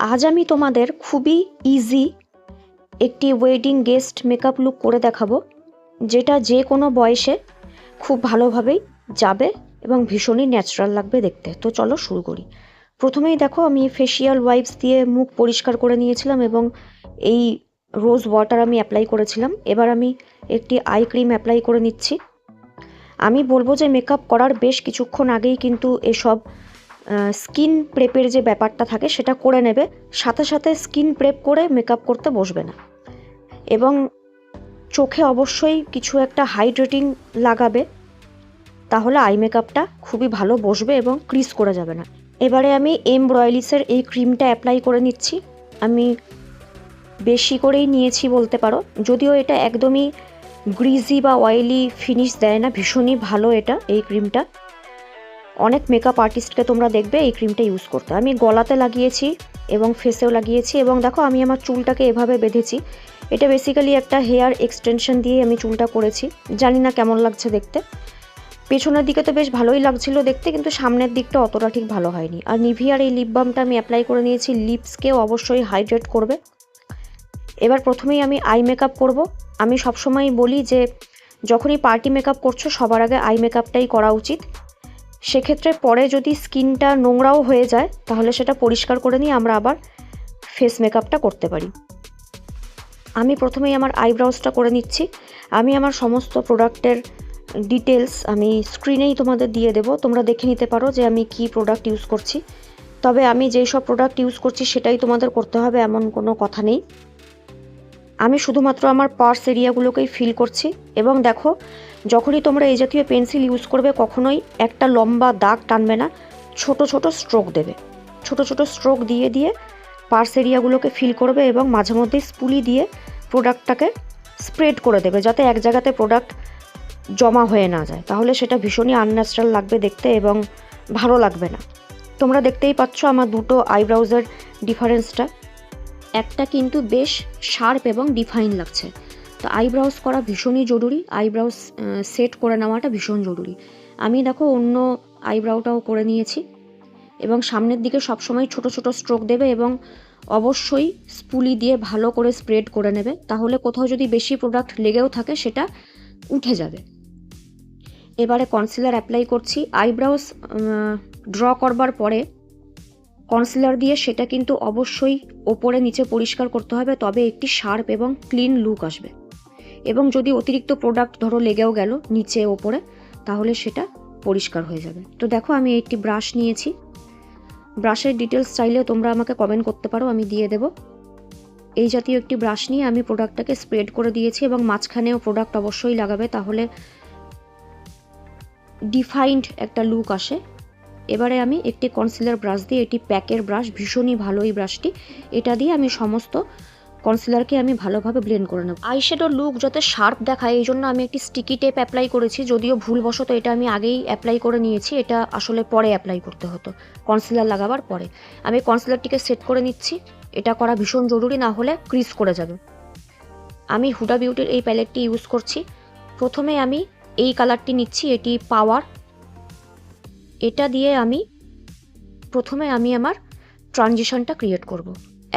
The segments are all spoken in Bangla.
আজ আমি তোমাদের খুবই ইজি একটি ওয়েডিং গেস্ট মেকআপ লুক করে দেখাবো, যেটা যে কোনো বয়সে খুব ভালোভাবেই যাবে এবং ভীষণই ন্যাচারাল লাগবে দেখতে। তো চলো শুরু করি। প্রথমেই দেখো, আমি ফেসিয়াল ওয়াইপস দিয়ে মুখ পরিষ্কার করে নিয়েছিলাম এবং এই রোজ ওয়াটার আমি অ্যাপ্লাই করেছিলাম। এবার আমি একটি আই ক্রিম অ্যাপ্লাই করে নিচ্ছি। আমি বলবো যে মেকআপ করার বেশ কিছুক্ষণ আগেই কিন্তু এসব স্কিন প্রেপের যে ব্যাপারটা থাকে সেটা করে নেবে, সাথে সাথে স্কিন প্রেপ করে মেকআপ করতে বসবে না। এবং চোখে অবশ্যই কিছু একটা হাইড্রেটিং লাগাবে, তাহলে আই মেকআপটা খুবই ভালো বসবে এবং ক্রিজ করে যাবে না। এবারে আমি এমব্রয়লিসের এই ক্রিমটা অ্যাপ্লাই করে নিচ্ছি। আমি বেশি করেই নিয়েছি বলতে পারো, যদিও এটা একদমই গ্রিজি বা অয়েলি ফিনিশ দেয় না, ভীষণই ভালো এটা এই ক্রিমটা। অনেক মেকআপ আর্টিস্টকে তোমরা দেখবে এই ক্রিমটা ইউজ করতে। আমি গলাতে লাগিয়েছি এবং ফেসেও লাগিয়েছি, এবং দেখো আমি আমার চুলটাকে এভাবে বেঁধেছি। এটা বেসিক্যালি একটা হেয়ার এক্সটেনশন দিয়ে আমি চুলটা করেছি। জানি না কেমন লাগছে দেখতে। পেছনের দিকে তো বেশ ভালোই লাগছিল দেখতে, কিন্তু সামনের দিকটা অতটা ঠিক ভালো হয়নি। আর নিভিয়ার এই লিপ বামটা আমি অ্যাপ্লাই করে নিয়েছি, লিপসকেও অবশ্যই হাইড্রেট করবে। এবার প্রথমেই আমি আই মেকআপ করব। আমি সবসময়ই বলি যে যখনই পার্টি মেকআপ করছো সবার আগে আই মেকআপটাই করা উচিত। সেক্ষেত্রে পরে যদি স্কিনটা নোংরাও হয়ে যায় তাহলে সেটা পরিষ্কার করে নিয়ে আমরা আবার ফেস মেকআপটা করতে পারি। আমি প্রথমেই আমার আইব্রাউজটা করে নিচ্ছি। আমি আমার সমস্ত প্রোডাক্টের ডিটেলস আমি স্ক্রিনেই তোমাদের দিয়ে দেবো, তোমরা দেখে নিতে পারো যে আমি কি প্রোডাক্ট ইউজ করছি। তবে আমি যেই সব প্রোডাক্ট ইউজ করছি সেটাই তোমাদের করতে হবে এমন কোনো কথা নেই। আমি শুধুমাত্র আমার পার্স এরিয়াগুলোকেই ফিল করছি। এবং দেখো, যখনই তোমরা এই জাতীয় পেন্সিল ইউজ করবে কখনোই একটা লম্বা দাগ টানবে না, ছোট ছোট স্ট্রোক দেবে। ছোট ছোট স্ট্রোক দিয়ে দিয়ে পার্স এরিয়াগুলোকে ফিল করবে এবং মাঝে মধ্যে স্পুলি দিয়ে প্রোডাক্টটাকে স্প্রেড করে দেবে, যাতে এক জায়গাতে প্রোডাক্ট জমা হয়ে না যায়। তাহলে সেটা ভীষণই আনন্যাচারাল লাগবে দেখতে এবং ভালো লাগবে না। তোমরা দেখতেই পাচ্ছ আমার দুটো আইব্রাউজের ডিফারেন্সটা। একটা কিন্তু বেশ শার্প এবং ডিফাইন লাগছে। তো আইব্রাউজ করা ভীষণই জরুরি, আইব্রাউজ সেট করে নেওয়াটা ভীষণ জরুরি। আমি দেখো অন্য আইব্রাউটাও করে নিয়েছি। এবং সামনের দিকে সবসময় ছোট ছোট স্ট্রোক দেবে এবং অবশ্যই স্পুলি দিয়ে ভালো করে স্প্রেড করে নেবে, তাহলে কোথাও যদি বেশি প্রোডাক্ট লেগেও থাকে সেটা উঠে যাবে। এবারে কনসিলার অ্যাপ্লাই করছি। আইব্রাউজ ড্র করবার পরে কনসিলার দিয়ে সেটা কিন্তু অবশ্যই ওপরে নিচে পরিষ্কার করতে হবে, তবে একটি শার্প এবং ক্লিন লুক আসবে। এবং যদি অতিরিক্ত প্রোডাক্ট ধরো লেগেও গেল নিচে ওপরে, তাহলে সেটা পরিষ্কার হয়ে যাবে। তো দেখো আমি একটি ব্রাশ নিয়েছি। ব্রাশের ডিটেলস চাইলে তোমরা আমাকে কমেন্ট করতে পারো, আমি দিয়ে দেব। এই জাতীয় একটি ব্রাশ নিয়ে আমি প্রোডাক্টটাকে স্প্রেড করে দিয়েছি এবং মাঝখানেও প্রোডাক্ট অবশ্যই লাগাবে, তাহলে ডিফাইন্ড একটা লুক আসে। এবারে আমি একটি কনসিলার ব্রাশ দিয়ে, এটি প্যাকের ব্রাশ, ভীষণই ভালো এই ব্রাশটি, এটা দিয়ে আমি সমস্ত কনসিলারকে আমি ভালোভাবে ব্লেন্ড করে নেব। আইশ্যাডোর লুক যাতে শার্প দেখায় এই জন্য আমি একটি স্টিকি টেপ অ্যাপ্লাই করেছি, যদিও ভুলবশত এটা আমি আগেই অ্যাপ্লাই করে নিয়েছি, এটা আসলে পরে অ্যাপ্লাই করতে হতো কনসিলার লাগাবার পরে। আমি কনসিলারটিকে সেট করে নিচ্ছি, এটা করা ভীষণ জরুরি, না হলে ক্রিজ করে যাবে। আমি হুডা বিউটির এই প্যালেটটি ইউজ করছি। প্রথমে আমি এই কালারটি নিচ্ছি, এটি পাওয়ার। এটা দিয়ে প্রথমে আমি আমার ট্রানজিশনটা ক্রিয়েট করব।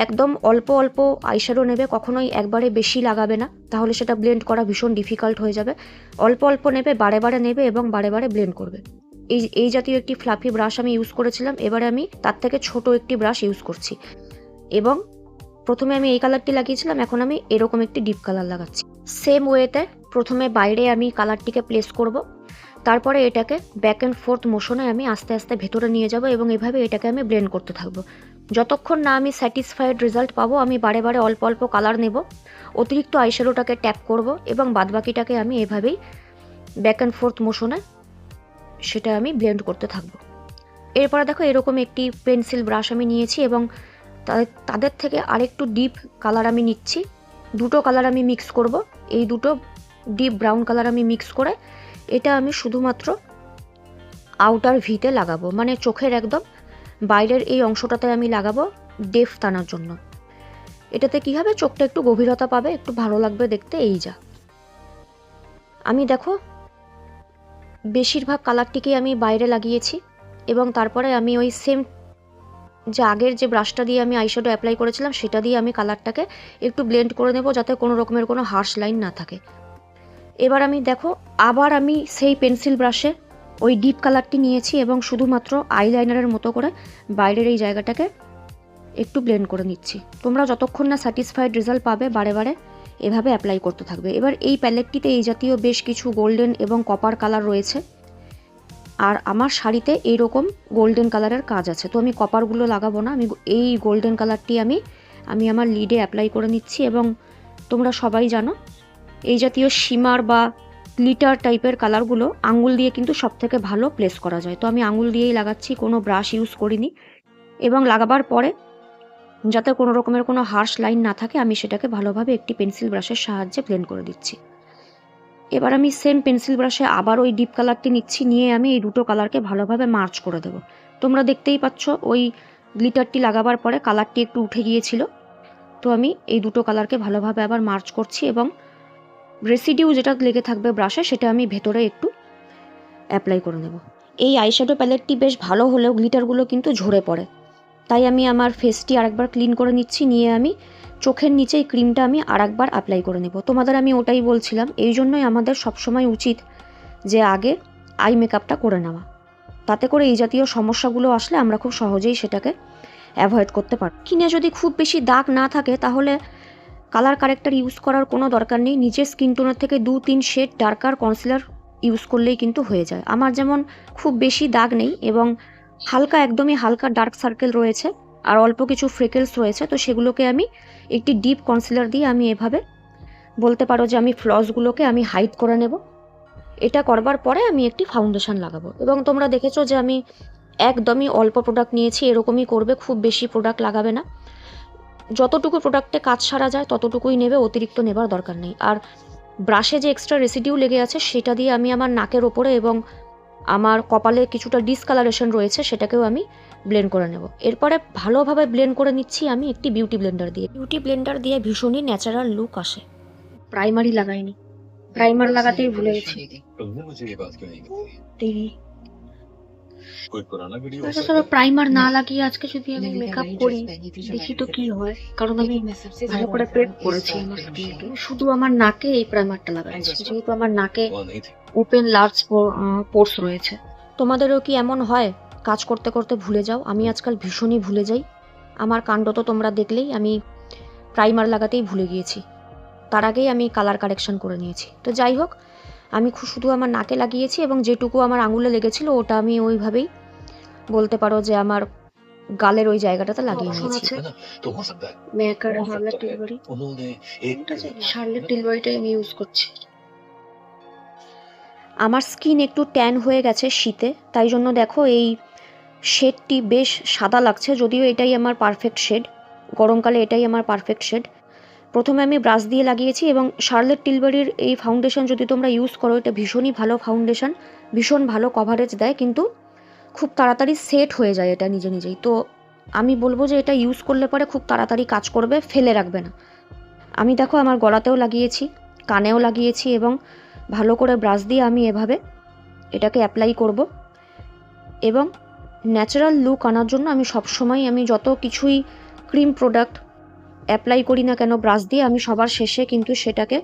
একদম অল্প অল্প আইশ্যাডো নেবে, কখনোই একবারে বেশি লাগাবে না, তাহলে সেটা ব্লেন্ড করা ভীষণ ডিফিকাল্ট হয়ে যাবে। অল্প অল্প নেবে, বারে বারে নেবে এবং বারে বারে ব্লেন্ড করবে। এই জাতীয় একটি ফ্লাফি ব্রাশ আমি ইউজ করেছিলাম, এবারে আমি তার থেকে ছোট একটি ব্রাশ ইউজ করছি। এবং প্রথমে আমি এই কালারটি লাগিয়েছিলাম, এখন আমি এরকম একটি ডিপ কালার লাগাচ্ছি। সেম ওয়েতে প্রথমে বাইরে আমি কালারটিকে প্লেস করব, তারপরে এটাকে ব্যাক অ্যান্ড ফোর্থ মোশনে আমি আস্তে আস্তে ভেতরে নিয়ে যাব এবং এভাবে এটাকে আমি ব্লেন্ড করতে থাকবো। যতক্ষণ না আমি স্যাটিসফাইড রেজাল্ট পাবো আমি বারে বারে অল্প অল্প কালার নেব, অতিরিক্ত আইশ্যাডোটাকে ট্যাপ করব এবং বাদবাকিটাকে আমি এভাবেই ব্যাক অ্যান্ড ফোর্থ মোশনে সেটা আমি ব্লেন্ড করতে থাকবো। এরপরে দেখো এরকম একটি পেন্সিল ব্রাশ আমি নিয়েছি এবং তাদের থেকে আরেকটু ডিপ কালার আমি নিচ্ছি। দুটো কালার আমি মিক্স করব, এই দুটো ডিপ ব্রাউন কালার আমি মিক্স করে এটা আমি শুধুমাত্র আউটার ভিতে লাগাবো, মানে চোখের একদম বাইরের এই অংশটাতে আমি লাগাবো ডেপথ টানার জন্য। এটাতে কি হবে, চোখটা একটু গভীরতা পাবে, একটু ভালো লাগবে দেখতে। এই যা আমি দেখো বেশিরভাগ কালারটিকে আমি বাইরে লাগিয়েছি এবং তারপরে আমি ওই সেম যে আগের যে ব্রাশটা দিয়ে আমি আইশ্যাডো অ্যাপ্লাই করেছিলাম সেটা দিয়ে আমি কালারটাকে একটু ব্লেন্ড করে নেব, যাতে কোনো রকমের কোনো হার্শ লাইন না থাকে। এবার আমি দেখো আবার আমি সেই পেন্সিল ব্রাশে ওই ডিপ কালারটি নিয়েছি এবং শুধুমাত্র আইলাইনারের মতো করে বাইরের এই জায়গাটাকে একটু ব্লেন্ড করে নিচ্ছি। তোমরা যতক্ষণ না স্যাটিসফাইড রেজাল্ট পাবে বারে বারে এভাবে অ্যাপ্লাই করতে থাকবে। এবার এই প্যালেটটিতে এই জাতীয় বেশ কিছু গোল্ডেন এবং কপার কালার রয়েছে, আর আমার শাড়িতে এইরকম গোল্ডেন কালারের কাজ আছে, তো আমি কপারগুলো লাগাবো না। আমি এই গোল্ডেন কালারটি আমি আমার লিডে অ্যাপ্লাই করে নিচ্ছি। এবং তোমরা সবাই জানো এই জাতীয় শিমার বা গ্লিটার টাইপের কালারগুলো আঙুল দিয়ে কিন্তু সবথেকে ভালো প্লেস করা যায়, তো আমি আঙুল দিয়েই লাগাচ্ছি, কোনো ব্রাশ ইউজ করিনি। এবং লাগাবার পরে যাতে কোনো রকমের কোনো হার্শ লাইন না থাকে আমি সেটাকে ভালোভাবে একটি পেন্সিল ব্রাশের সাহায্যে ব্লেন্ড করে দিচ্ছি। এবার আমি সেম পেন্সিল ব্রাশে আবার ওই ডিপ কালারটি নিচ্ছি, নিয়ে আমি এই দুটো কালারকে ভালোভাবে মার্চ করে দেবো। তোমরা দেখতেই পাচ্ছ ওই গ্লিটারটি লাগাবার পরে কালারটি একটু উঠে গিয়েছিল, তো আমি এই দুটো কালারকে ভালোভাবে আবার মার্চ করছি এবং রেসিডিউ যেটা লেগে থাকবে ব্রাশে সেটা আমি ভেতরে একটু অ্যাপ্লাই করে নেব। এই আইশ্যাডো প্যালেটটি বেশ ভালো হলেও গ্লিটারগুলো কিন্তু ঝরে পড়ে, তাই আমি আমার ফেসটি আরেকবার ক্লিন করে নিচ্ছি, নিয়ে আমি চোখের নিচে এই ক্রিমটা আমি আরেকবার অ্যাপ্লাই করে নেব। তোমাদের আমি ওটাই বলছিলাম, এই জন্যই আমাদের সবসময় উচিত যে আগে আই মেকআপটা করে নেওয়া, তাতে করে এই জাতীয় সমস্যাগুলো আসলে আমরা খুব সহজেই সেটাকে অ্যাভয়েড করতে পারি। কিনে যদি খুব বেশি দাগ না থাকে তাহলে কালার কারেক্টার ইউজ করার কোনো দরকার নেই, নিজের স্কিন টোনের থেকে 2-3 শেড ডার্কার কনসিলার ইউজ করলেই কিন্তু হয়ে যায়। আমার যেমন খুব বেশি দাগ নেই এবং হালকা একদমই হালকা ডার্ক সার্কেল রয়েছে আর অল্প কিছু ফ্রেকেলস রয়েছে, তো সেগুলোকে আমি একটি ডিপ কনসিলার দিয়ে আমি এভাবে বলতে পারো যে আমি ফ্লসগুলোকে আমি হাইড করে নেব। এটা করবার পরে আমি একটি ফাউন্ডেশন লাগাবো। এবং তোমরা দেখেছো যে আমি একদমই অল্প প্রোডাক্ট নিয়েছি, এরকমই করবে, খুব বেশি প্রোডাক্ট লাগাবে না, যতটুকু প্রোডাক্টে কাজ সারা যায় ততটুকুই নেবে, অতিরিক্ত নেবার দরকার নেই। আর ব্রাশে যে এক্সট্রা রেসিডিউ লেগে আছে সেটা দিয়ে আমি আমার নাকের ওপরে এবং আমার কপালে কিছুটা ডিসকালারেশন রয়েছে সেটাকেও আমি ব্লেন্ড করে নেব। এরপরে ভালোভাবে ব্লেন্ড করে নিচ্ছি আমি একটি বিউটি ব্লেন্ডার দিয়ে। বিউটি ব্লেন্ডার দিয়ে ভীষণই ন্যাচারাল লুক আসে। প্রাইমারি লাগাইনি, প্রাইমার লাগাতেই ভুলে গেছি। প্রাইমার না লাগিয়ে আজকে যদি আমি মেকআপ করি দেখি তো কি হয়, কারণ আমি ভালো করে প্রেপ করেছি আমার স্কিনকে। শুধু আমার নাকে এই প্রাইমারটা লাগাচ্ছি, যেহেতু আমার নাকে ওপেন লার্জ পোর্স রয়েছে। তোমাদেরও কি এমন হয় কাজ করতে করতে ভুলে যাও? আমি আজকাল ভীষণই ভুলে যাই। আমার কাণ্ড তো তোমরা দেখলেই, আমি প্রাইমার লাগাতেই ভুলে গিয়েছি, তার আগেই আমি কালার কারেকশন করে নিয়েছি। তো যাই হোক, আমি শুধু আমার নাকে লাগিয়েছি এবং যেটুকু আমার আঙুলে লেগেছিল ওটা আমি ওইভাবেই বলতে পারো যে আমার গালের ওই জায়গাটাতে লাগিয়ে নিয়েছি। শার্লেট টিলবাড়িটাই আমি ইউজ করছি। আমার স্কিন একটু ট্যান হয়ে গেছে শীতে, তাই জন্য দেখো এই শেডটি বেশ সাদা লাগছে, যদিও এটাই আমার পারফেক্ট শেড, গরমকালে এটাই আমার পারফেক্ট শেড। প্রথমে আমি ব্রাশ দিয়ে লাগিয়েছি এবং শার্লেট টিলবাড়ির এই ফাউন্ডেশন যদি তোমরা ইউজ করো, এটা ভীষণই ভালো ফাউন্ডেশন, ভীষণ ভালো কভারেজ দেয়, কিন্তু খুব তাড়াতাড়ি সেট হয়ে যায় এটা নিজে নিজেই। তো আমি বলবো যে এটা ইউজ করলে পরে খুব তাড়াতাড়ি কাজ করবে, ফেলে রাখবে না। আমি দেখো আমার গলাতেও লাগিয়েছি, কানেও লাগিয়েছি এবং ভালো করে ব্রাশ দিয়ে আমি এভাবে এটাকে অ্যাপ্লাই করব। এবং ন্যাচারাল লুক আনার জন্য আমি সবসময় আমি যত কিছুই ক্রিম প্রোডাক্ট অ্যাপ্লাই করি না কেন ব্রাশ দিয়ে, আমি সবার শেষে কিন্তু সেটাকে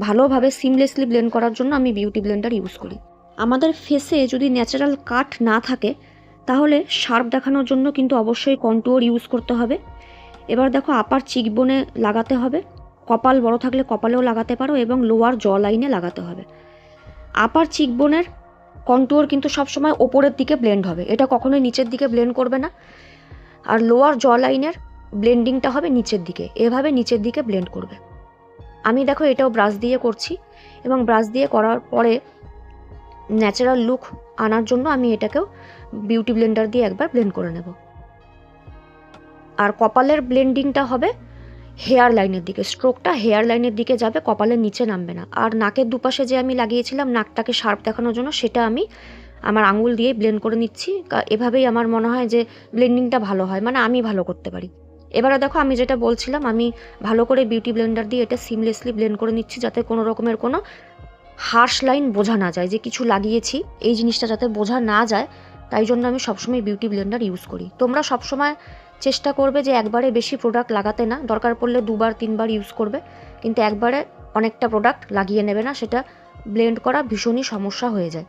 ভালোভাবে সিমলেসলি ব্লেন্ড করার জন্য আমি বিউটি ব্লেন্ডার ইউজ করি। আমাদের ফেসে যদি ন্যাচারাল কাট না থাকে তাহলে শার্প দেখানোর জন্য কিন্তু অবশ্যই কন্টুয়ার ইউজ করতে হবে। এবার দেখো আপার চিকবোনে লাগাতে হবে, কপাল বড় থাকলে কপালেও লাগাতে পারো এবং লোয়ার জ লাইনে লাগাতে হবে। আপার চিকবোনের কন্টুয়ার কিন্তু সবসময় ওপরের দিকে ব্লেন্ড হবে, এটা কখনোই নিচের দিকে ব্লেন্ড করবে না। আর লোয়ার জ লাইনের ব্লেন্ডিংটা হবে নিচের দিকে, এভাবে নিচের দিকে ব্লেন্ড করবে। আমি দেখো এটাও ব্রাশ দিয়ে করছি এবং ব্রাশ দিয়ে করার পরে ন্যাচারাল লুক আনার জন্য আমি এটাকেও বিউটি ব্লেন্ডার দিয়ে একবার ব্লেন্ড করে নেব। আর কপালের ব্লেন্ডিংটা হবে হেয়ার লাইনের দিকে, স্ট্রোকটা হেয়ার লাইনের দিকে যাবে, কপালের নিচে নামবে না। আর নাকের দুপাশে যে আমি লাগিয়েছিলাম নাকটাকে শার্প দেখানোর জন্য, সেটা আমি আমার আঙুল দিয়ে ব্লেন্ড করে নিচ্ছি। এভাবেই আমার মনে হয় যে ব্লেন্ডিংটা ভালো হয়, মানে আমি ভালো করতে পারি। এবারে দেখো আমি যেটা বলছিলাম, আমি ভালো করে বিউটি ব্লেন্ডার দিয়ে এটা সিমলেসলি ব্লেন্ড করে নিচ্ছি, যাতে কোনো রকমের কোনো হার্শ লাইন বোঝা না যায় যে কিছু লাগিয়েছি, এই জিনিসটা যাতে বোঝা না যায় তাই জন্য আমি সবসময় বিউটি ব্লেন্ডার ইউজ করি। তোমরা সবসময় চেষ্টা করবে যে একবারে বেশি প্রোডাক্ট লাগাতে না, দরকার পড়লে 2বার 3বার ইউজ করবে, কিন্তু একবারে অনেকটা প্রোডাক্ট লাগিয়ে নেবে না, সেটা ব্লেন্ড করা ভীষণই সমস্যা হয়ে যায়।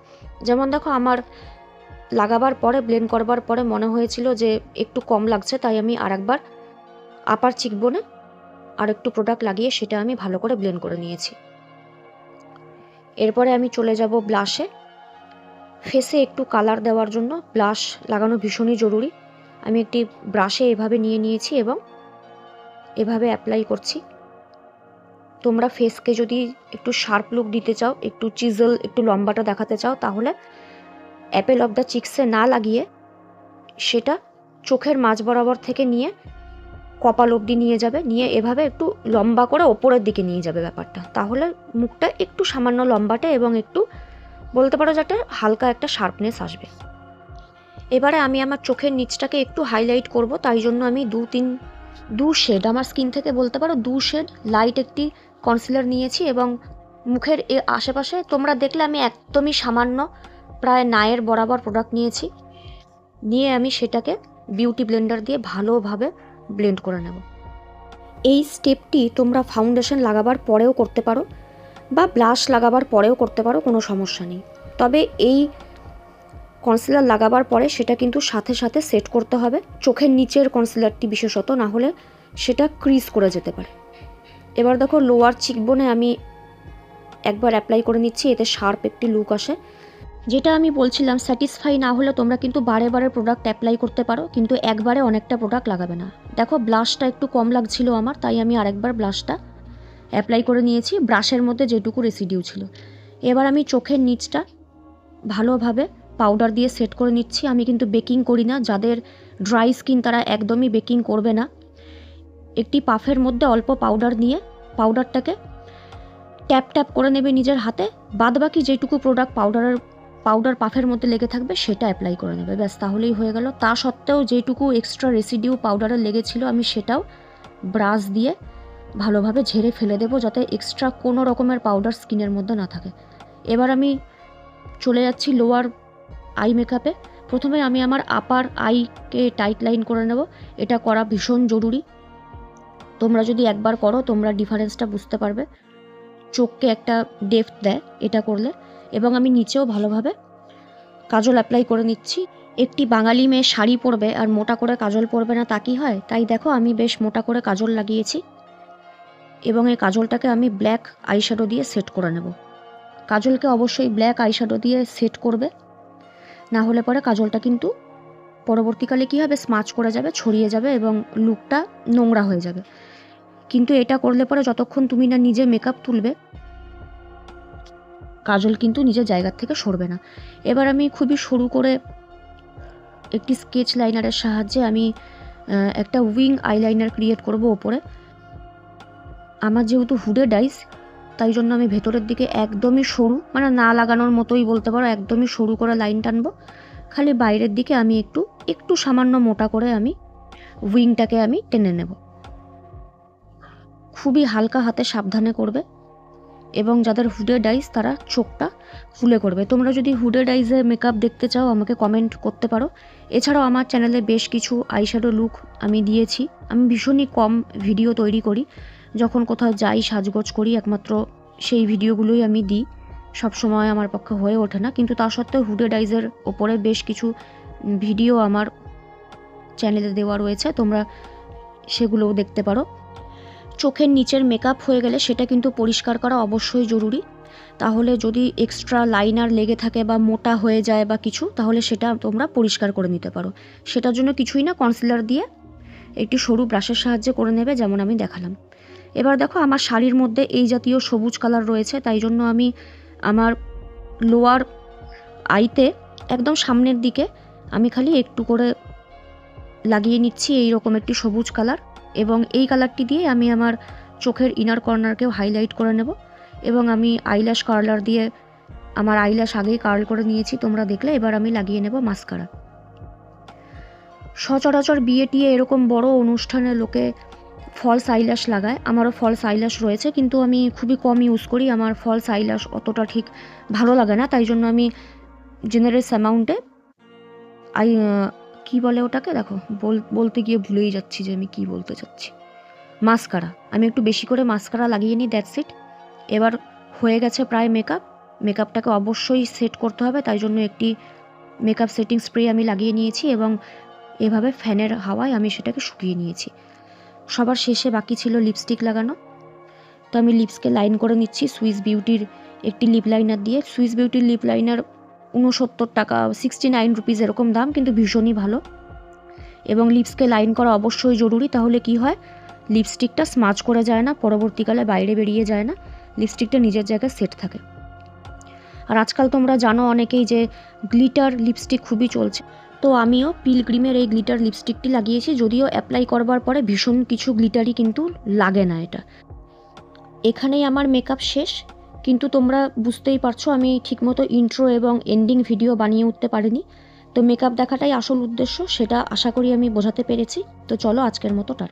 যেমন দেখো, আমার লাগাবার পরে ব্লেন্ড করবার পরে মনে হয়েছিল যে একটু কম লাগছে, তাই আমি আরেকবার আপার চিকবোনে আর একটু প্রোডাক্ট লাগিয়ে সেটা আমি ভালো করে ব্লেন্ড করে নিয়েছি। এরপরে আমি চলে যাব ব্লাশে। ফেসে একটু কালার দেওয়ার জন্য ব্লাশ লাগানো ভীষণই জরুরি। আমি একটি ব্রাশে এভাবে নিয়ে নিয়েছি এবং এভাবে অ্যাপ্লাই করছি। তোমরা ফেসকে যদি একটু শার্প লুক দিতে চাও, একটু চিজল, একটু লম্বাটা দেখাতে চাও, তাহলে অ্যাপেল অফ দ্য চিক্সে না লাগিয়ে সেটা চোখের মাঝ বরাবর থেকে নিয়ে কপাল অবধি নিয়ে যাবে, নিয়ে এভাবে একটু লম্বা করে ওপরের দিকে নিয়ে যাবে ব্যাপারটা, তাহলে মুখটা একটু সামান্য লম্বাটে এবং একটু বলতে পারো যাতে হালকা একটা শার্পনেস আসবে। এবারে আমি আমার চোখের নিচটাকে একটু হাইলাইট করব, তাই জন্য আমি দু শেড আমার স্কিন থেকে বলতে পারো 2 শেড লাইট একটি কনসিলার নিয়েছি এবং মুখের আশেপাশে তোমরা দেখলে আমি একদমই সামান্য প্রায় নায়ের বরাবর প্রোডাক্ট নিয়েছি, নিয়ে আমি সেটাকে বিউটি ব্লেন্ডার দিয়ে ভালোভাবে ব্লেন্ড করে নেব। এই স্টেপটি তোমরা ফাউন্ডেশন লাগাবার পরেও করতে পারো বা ব্লাশ লাগাবার পরেও করতে পারো, কোনো সমস্যা নেই। তবে এই কনসিলার লাগাবার পরে সেটা কিন্তু সাথে সাথে সেট করতে হবে, চোখের নিচের কনসিলারটি বিশেষত, না হলে সেটা ক্রিজ করে যেতে পারে। এবার দেখো, লোয়ার চিকবোনে আমি একবার অ্যাপ্লাই করে নিচ্ছি, এতে শার্প একটি লুক আসে। যেটা আমি বলছিলাম, স্যাটিসফাই না হলে তোমরা কিন্তু বারে বারে প্রোডাক্ট অ্যাপ্লাই করতে পারো, কিন্তু একবারে অনেকটা প্রোডাক্ট লাগাবে না। দেখো, ব্লাশটা একটু কম লাগছিল আমার, তাই আমি আরেকবার ব্লাশটা অ্যাপ্লাই করে নিয়েছি ব্রাশের মধ্যে যেটুকু রেসিডিউ ছিল। এবার আমি চোখের নিচটা ভালোভাবে পাউডার দিয়ে সেট করে নিচ্ছি। আমি কিন্তু বেকিং করি না, যাদের ড্রাই স্কিন তারা একদমই বেকিং করবে না। একটি পাফের মধ্যে অল্প পাউডার নিয়ে পাউডারটাকে ট্যাপ ট্যাপ করে নেবে নিজের হাতে, বাদবাকি যেটুকু প্রোডাক্ট পাউডার পাফের মধ্যে লেগে থাকবে সেটা অ্যাপ্লাই করে নেবে, ব্যাস, তাহলেই হয়ে গেল। তা সত্ত্বেও যেটুকু এক্সট্রা রেসিডিউ পাউডারের লেগেছিল আমি সেটাও ব্রাশ দিয়ে ভালোভাবে ঝেড়ে ফেলে দেবো, যাতে এক্সট্রা কোনো রকমের পাউডার স্কিনের মধ্যে না থাকে। এবার আমি চলে যাচ্ছি লোয়ার আই মেকআপে। প্রথমে আমি আমার আপার আইকে টাইট লাইন করে নেব, এটা করা ভীষণ জরুরি। তোমরা যদি একবার করো তোমরা ডিফারেন্সটা বুঝতে পারবে, চোখকে একটা ডেপথ দেয় এটা করলে। এবং আমি নিচেও ভালোভাবে কাজল অ্যাপ্লাই করে নিচ্ছি। একটি বাঙালি মেয়ে শাড়ি পরবে আর মোটা করে কাজল পরবে না, তা কি হয়? তাই দেখো, আমি বেশ মোটা করে কাজল লাগিয়েছি এবং এই কাজলটাকে আমি ব্ল্যাক আইশ্যাডো দিয়ে সেট করে নেব। কাজলকে অবশ্যই ব্ল্যাক আইশ্যাডো দিয়ে সেট করবে, না হলে পরে কাজলটা কিন্তু পরবর্তীকালে কী হবে, স্মাচ করে যাবে, ছড়িয়ে যাবে এবং লুকটা নোংরা হয়ে যাবে। কিন্তু এটা করলে পরে যতক্ষণ তুমি না নিজে মেকআপ তুলবে, কাজল কিন্তু নিজের জায়গার থেকে সরবে না। এবার আমি খুবই সরু করে একটি স্কেচ লাইনারের সাহায্যে আমি একটা উইং আইলাইনার ক্রিয়েট করব ওপরে। আমার যেহেতু হুডেড আইস, তাই জন্য আমি ভেতরের দিকে একদমই সরু, মানে না লাগানোর মতোই বলতে পারো, একদমই সরু করে লাইন টানবো। খালি বাইরের দিকে আমি একটু সামান্য মোটা করে আমি উইংটাকে আমি টেনে নেব। খুবই হালকা হাতে সাবধানে করবে এবং যাদের হুডেড আইস তারা চোখটা ফুলে করবে। তোমরা যদি হুডেড আইসে মেকআপ দেখতে চাও আমাকে কমেন্ট করতে পারো। এছাড়াও আমার চ্যানেলে বেশ কিছু আইশ্যাডো লুক আমি দিয়েছি। আমি ভীষণই কম ভিডিও তৈরি করি, যখন কোথাও যাই সাজগোজ করি একমাত্র সেই ভিডিওগুলোই আমি দিই, সবসময় আমার পক্ষে হয়ে ওঠে না। কিন্তু তা সত্ত্বেও হুডেড আইসের ওপরে বেশ কিছু ভিডিও আমার চ্যানেলে দেওয়া রয়েছে, তোমরা সেগুলোও দেখতে পারো। চোখের নিচের মেকআপ হয়ে গেলে সেটা কিন্তু পরিষ্কার করা অবশ্যই জরুরি, তাহলে যদি এক্সট্রা লাইনার লেগে থাকে বা মোটা হয়ে যায় বা কিছু, তাহলে সেটা তোমরা পরিষ্কার করে নিতে পারো। সেটার জন্য কিছুই না, কনসিলার দিয়ে একটি সরু ব্রাশের সাহায্যে করে নেবে, যেমন আমি দেখালাম। এবার দেখো, আমার শাড়ির মধ্যে এই জাতীয় সবুজ কালার রয়েছে, তাই জন্য আমি আমার লোয়ার আইতে একদম সামনের দিকে আমি খালি একটু করে লাগিয়ে নিচ্ছি এই রকম একটি সবুজ কালার, এবং এই কালারটি দিয়ে আমি আমার চোখের ইনার কর্নারকেও হাইলাইট করে নেব। এবং আমি আইল্যাশ কার্লার দিয়ে আমার আইল্যাশ আগেই কার্ল করে নিয়েছি, তোমরা দেখলে। এবার আমি লাগিয়ে নেব মাস্কারা। সচরাচর বিয়ে টিয়ে এরকম বড় অনুষ্ঠানে লোকে ফলস আইল্যাশ লাগায়, আমারও ফলস আইল্যাশ রয়েছে, কিন্তু আমি খুবই কম ইউজ করি। আমার ফলস আইল্যাশ অতটা ঠিক ভালো লাগে না, তাই জন্য আমি জেনারেস অ্যামাউন্টে কি বলে ওটাকে, দেখো বলতে গিয়ে ভুলেই যাচ্ছি যে আমি কি বলতে চাচ্ছি। মাস্কারা, আমি একটু বেশি করে মাস্কারা লাগিয়ে নিই, দ্যাটস ইট। এবার হয়ে গেছে প্রায় মেকআপটাকে অবশ্যই সেট করতে হবে, তাই জন্য একটি মেকআপ সেটিং স্প্রে আমি লাগিয়ে নিয়েছি এবং এভাবে ফ্যানের হাওয়ায় আমি সেটাকে শুকিয়ে নিয়েছি। সবার শেষে বাকি ছিল লিপস্টিক লাগানো। তো আমি লিপসকে লাইন করে নিচ্ছি সুইস বিউটির একটি লিপ লাইনার দিয়ে। সুইস বিউটির লিপ লাইনার 69 টাকা, 69 রুপিস এরকম দাম, কিন্তু ভীষণই ভালো। এবং লিপসকে লাইন করা অবশ্যই জরুরি, তাহলে কি হয়, লিপস্টিকটা স্মাচ করে যায় না, পরবর্তীকালে বাইরে বেরিয়ে যায় না, লিপস্টিকটা নিজের জায়গায় সেট থাকে। আর আজকাল তোমরা জানো অনেকেই যে গ্লিটার লিপস্টিক খুবই চলছে, তো আমিও পিলগ্রিমের এই গ্লিটার লিপস্টিকটি লাগিয়েছি। যদিও অ্যাপ্লাই করবার পরে ভীষণ কিছু গ্লিটারই কিন্তু লাগে না এটা। এখানেই আমার মেকআপ শেষ, কিন্তু তোমরা বুঝতেই পারছো আমি ঠিকমতো ইন্ট্রো এবং এন্ডিং ভিডিও বানিয়ে উঠতে পারিনি। তো মেকআপ দেখাটাই আসল উদ্দেশ্য, সেটা আশা করি আমি বোঝাতে পেরেছি। তো চলো আজকের মতো টাটা।